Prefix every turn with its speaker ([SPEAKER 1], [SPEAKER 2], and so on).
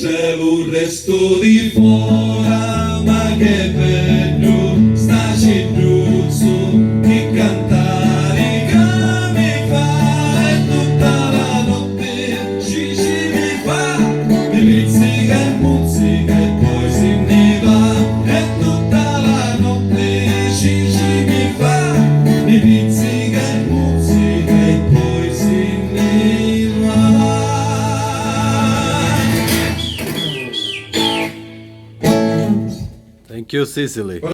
[SPEAKER 1] cielo resto di fora, ma che bello sta citruzzo che cantare che mi fa e tutta la notte ci mi fa, mi pizzica e muzzica e poi se ne va e tutta la notte ci mi fa, mi pizzica e muzzica e poi se ne va.
[SPEAKER 2] Thank you, Sicily.